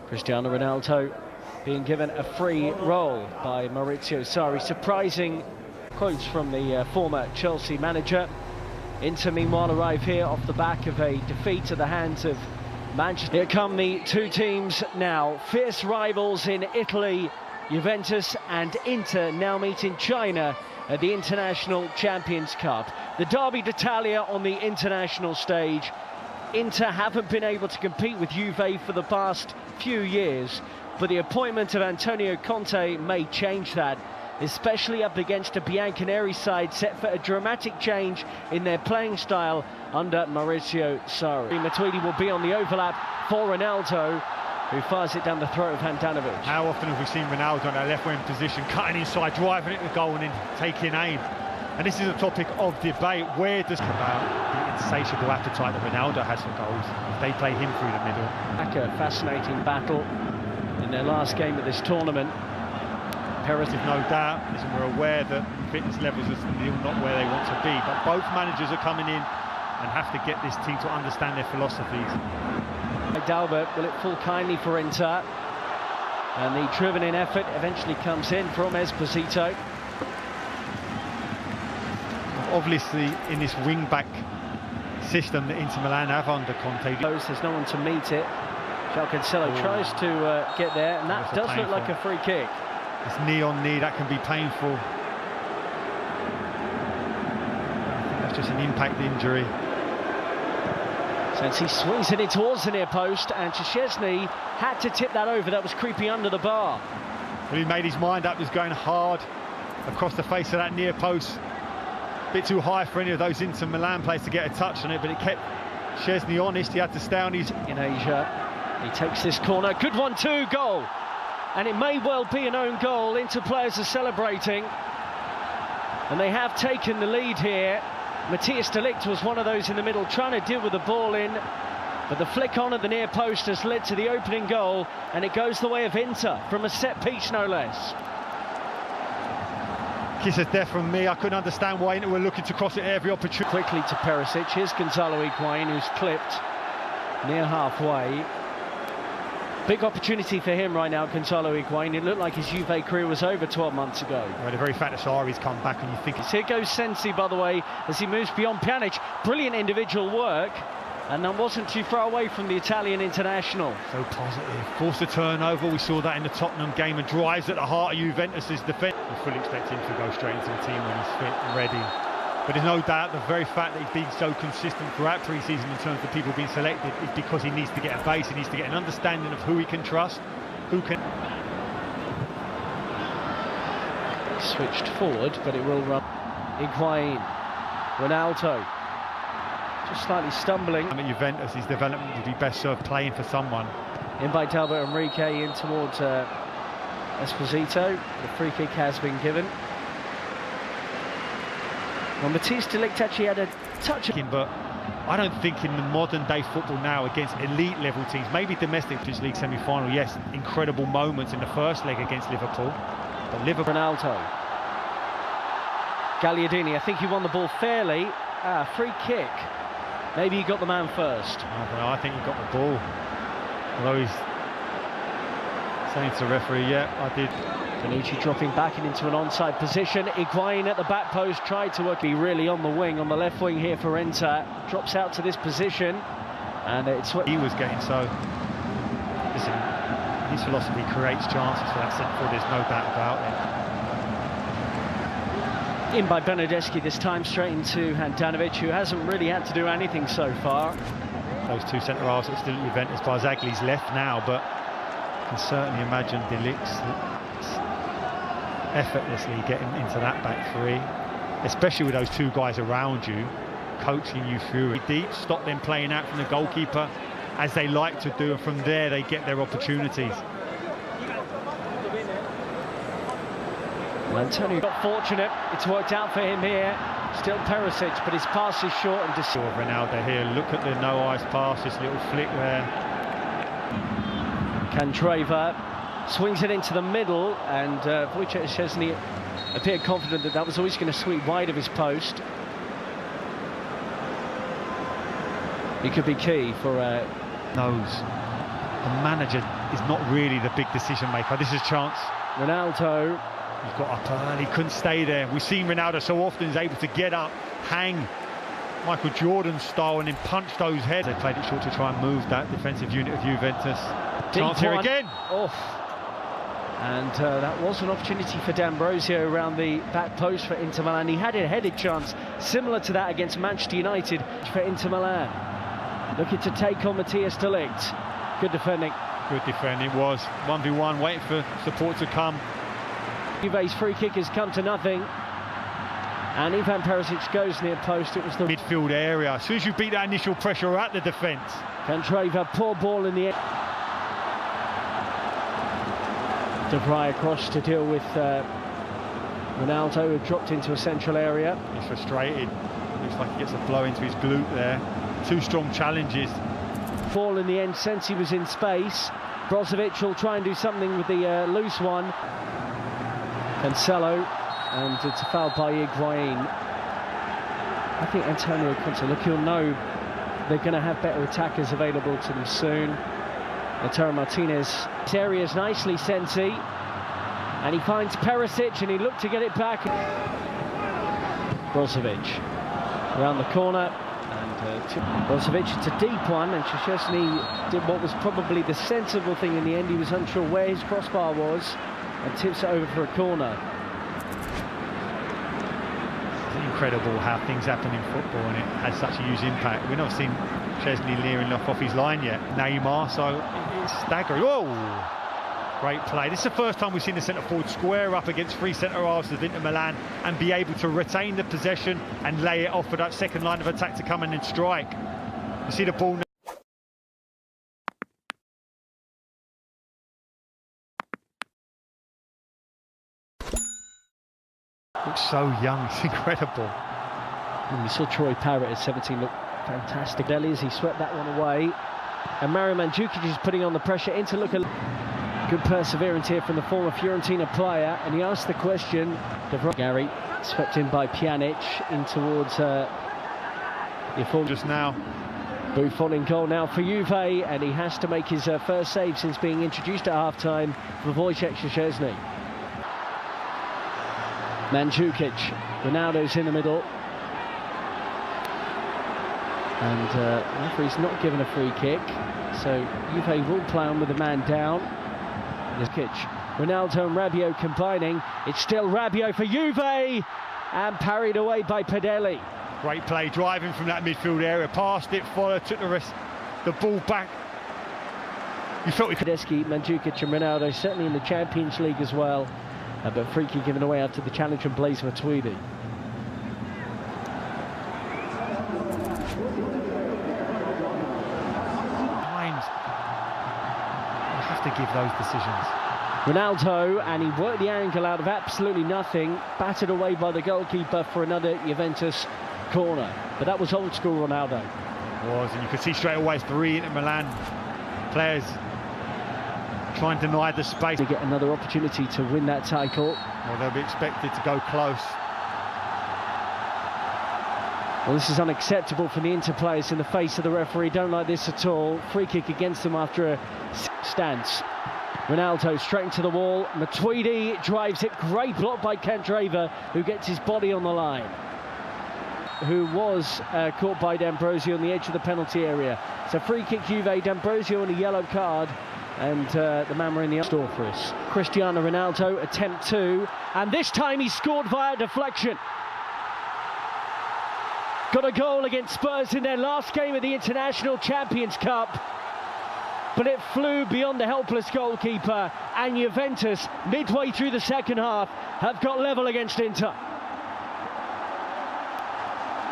Cristiano Ronaldo being given a free roll by Maurizio Sarri. Surprising quotes from the former Chelsea manager. Inter meanwhile arrive here off the back of a defeat at the hands of Manchester. Here come the two teams now, fierce rivals in Italy. Juventus and Inter now meet in China at the International Champions Cup. The Derby d'Italia on the international stage. Inter haven't been able to compete with Juve for the past few years, but the appointment of Antonio Conte may change that, especially up against a Bianconeri side set for a dramatic change in their playing style under Maurizio Sarri. Matuidi will be on the overlap for Ronaldo, who fires it down the throat of Handanovic. How often have we seen Ronaldo in that left wing position, cutting inside, driving it to goal and then taking aim? And this is a topic of debate. Where does about the insatiable appetite that Ronaldo has for goals if they play him through the middle? A fascinating battle in their last game of this tournament. Perisic, no doubt, listen, we're aware that fitness levels are still not where they want to be, but both managers are coming in and have to get this team to understand their philosophies. Dalbert, will it fall kindly for Inter? And the driven-in effort eventually comes in from Esposito. Obviously, in this wing-back system that Inter Milan have under Conte, there's no one to meet it. João Cancelo tries to get there, and that does look like a free kick. It's knee on knee, that can be painful. I think that's just an impact injury. Since he swings it in towards the near post, and Szczesny had to tip that over. That was creeping under the bar. Well, he made his mind up, he was going hard across the face of that near post. A bit too high for any of those Inter Milan players to get a touch on it, but it kept Szczesny honest. He had to stay on his... In Asia, he takes this corner. Good one, too, goal. And it may well be an own goal. Inter players are celebrating. And they have taken the lead here. Matthias de Ligt was one of those in the middle trying to deal with the ball in, but the flick on at the near post has led to the opening goal, and it goes the way of Inter from a set piece, no less. Kiss of death from me. I couldn't understand why Inter were looking to cross it every opportunity. Quickly to Perisic. Here's Gonzalo Higuain, who's clipped near halfway. Big opportunity for him right now, Gonzalo Higuain. It looked like his Juve career was over 12 months ago. Well, the very fact that Sarri's come back and you think... Here goes Sensi, by the way, as he moves beyond Pjanic. Brilliant individual work, and that wasn't too far away from the Italian international. So positive. Forced a turnover. We saw that in the Tottenham game, and drives at the heart of Juventus' defence. We fully expect him to go straight into the team when he's fit and ready. But there's no doubt the very fact that he's been so consistent throughout pre-season in terms of people being selected is because he needs to get a base, he needs to get an understanding of who he can trust, who can... Switched forward, but it will run. Higuain, Ronaldo, just slightly stumbling. At Juventus, his development would be best served playing for someone. In by Dalbert Enrique, in towards Esposito. The free kick has been given. Well, Matthias de Ligt actually had a touch of... But I don't think in the modern day football now against elite level teams, maybe domestic Champions League semi-final, yes, incredible moments in the first leg against Liverpool. But Liverpool... Ronaldo. Gagliardini, I think he won the ball fairly. Free kick. Maybe he got the man first. I don't know, I think he got the ball. Although he's saying to the referee, yeah, I did. Bonucci dropping back into an onside position. Higuain at the back post tried to work. He really on the wing, on the left wing here for Inter. Drops out to this position, and it's what he was getting. So, listen, his philosophy creates chances for that centre forward. There's no doubt about it. In by Bernardeschi this time, straight into Handanovic, who hasn't really had to do anything so far. Those two centre halves are still at Juventus. Barzagli's left now, but you can certainly imagine de Ligt's effortlessly getting into that back three, especially with those two guys around you, coaching you through it. Deep, stop them playing out from the goalkeeper as they like to do, and from there they get their opportunities. Well, Antonio got fortunate, it's worked out for him here. Still Perisic, but his pass is short and decisive. Ronaldo here, look at the no-eyes pass, this little flick there. Candreva swings it into the middle, and Wojciech Szczesny appeared confident that that was always going to sweep wide of his post. He could be key for nose. the manager is not really the big decision maker. This is a chance. Ronaldo. He's got up early, couldn't stay there. We've seen Ronaldo so often is able to get up, hang Michael Jordan style and then punch those heads. They played it short to try and move that defensive unit of Juventus. Chance here again. Off. And that was an opportunity for D'Ambrosio around the back post for Inter Milan. He had a headed chance similar to that against Manchester United for Inter Milan. Looking to take on Matthias de Ligt. Good defending. Good defending was 1v1, waiting for support to come. Juve's free kick has come to nothing. And Ivan Perisic goes near post. It was the midfield area. As soon as you beat that initial pressure at the defence. Candreva, poor ball in the end. De Vrij across to deal with Ronaldo, who dropped into a central area. He's frustrated. Looks like he gets a blow into his glute there. Two strong challenges. Ball in the end, since he was in space. Brozovic will try and do something with the loose one. Cancelo, and it's a foul by Higuain. I think Antonio Conte, look, he'll know they're going to have better attackers available to them soon. Lautaro Martinez, this area is nicely Sensi, and he finds Perisic, and he looked to get it back. Brozovic around the corner, and Brozovic, it's a deep one, and Szczesny did what was probably the sensible thing in the end. He was unsure where his crossbar was, and tips it over for a corner. It's incredible how things happen in football, and it has such a huge impact. We've not seen Szczesny leering off his line yet. Neymar, so it's staggering. Whoa! Great play. This is the first time we've seen the centre-forward square up against three centre-halves of Inter Milan and be able to retain the possession and lay it off for that second line of attack to come in and strike. You see the ball now. Looks so young, it's incredible. And we saw Troy Parrott at 17 look fantastic. Deli as he swept that one away. And Mario Mandzukic is putting on the pressure. Inter look a good perseverance here from the former Fiorentina player. And he asked the question. Gary swept in by Pjanic in towards just now. Buffon in goal now for Juve, and he has to make his first save since being introduced at half-time for Wojciech Szczesny. Mandzukic, Ronaldo's in the middle. And the referee's not given a free kick, so Juve will play on with the man down. Ronaldo and Rabiot combining. It's still Rabiot for Juve, and parried away by Padelli. Great play, driving from that midfield area, passed it, followed, took the ball back. You felt he could. Tedeschi, Mandzukic and Ronaldo, certainly in the Champions League as well. But free kick given away after the challenge from Blaise Matuidi. You have to give those decisions. Ronaldo, and he worked the angle out of absolutely nothing, battered away by the goalkeeper for another Juventus corner. But that was old school Ronaldo. It was, and you could see straight away three Inter Milan players trying to deny the space. To get another opportunity to win that title. Well, they'll be expected to go close. Well, this is unacceptable for the Inter players in the face of the referee. Don't like this at all. Free kick against them after a stance. Ronaldo straight into the wall. Matuidi drives it. Great block by Candreva, who gets his body on the line. Who was caught by D'Ambrosio on the edge of the penalty area. So free kick Juve, D'Ambrosio and a yellow card. And the man were in the store for us. Cristiano Ronaldo, attempt two. And this time he scored via deflection. Got a goal against Spurs in their last game of the International Champions Cup. But it flew beyond the helpless goalkeeper. And Juventus, midway through the second half, have got level against Inter.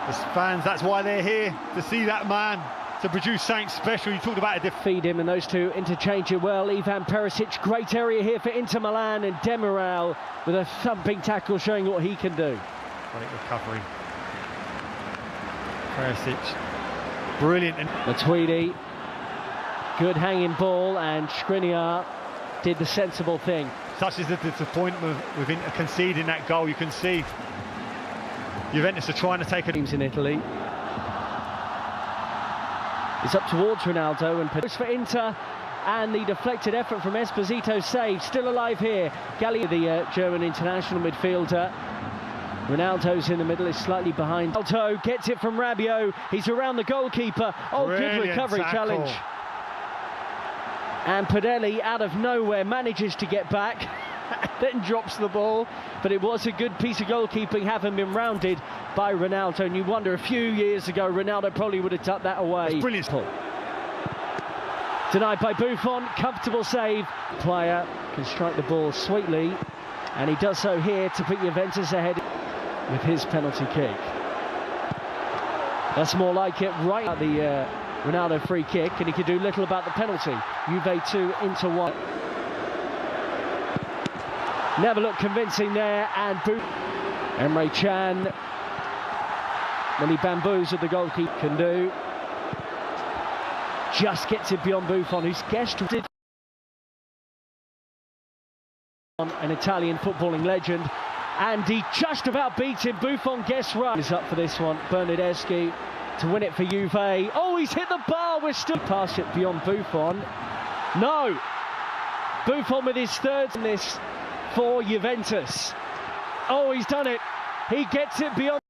The fans, that's why they're here, to see that man, to produce something special. You talked about a defeat him, and those two interchange it well. Ivan Perisic, great area here for Inter Milan, and Demiral with a thumping tackle showing what he can do. Great recovery. Perisic, brilliant. Matuidi, good hanging ball, and Skriniar did the sensible thing. Such is the disappointment with Inter conceding that goal. You can see Juventus are trying to take a teams in Italy. It's up towards Ronaldo and for Inter, and the deflected effort from Esposito saved. Still alive here. Galli, the German international midfielder. Ronaldo's in the middle, is slightly behind. Ronaldo gets it from Rabiot. He's around the goalkeeper. Oh, Brilliant good recovery tackle. challenge. And Padelli, out of nowhere, manages to get back. Then drops the ball, but it was a good piece of goalkeeping, having been rounded by Ronaldo. And you wonder, a few years ago, Ronaldo probably would have tucked that away. That's brilliant. Denied by Buffon, comfortable save. Player can strike the ball sweetly, and he does so here to put Juventus ahead with his penalty kick. That's more like it, right at the Ronaldo free kick, and he could do little about the penalty. Juve 2, Inter 1. Never looked convincing there, and Emre Can, when he bamboozled the goalkeeper, can do. Just gets it beyond Buffon, who's guessed an Italian footballing legend, and he just about beats him. Buffon guessed right. Is up for this one. Bernardeschi to win it for Juve. Oh, he's hit the bar. We're still past it beyond Buffon. No, Buffon with his third in this for Juventus. Oh, he's done it. He gets it beyond.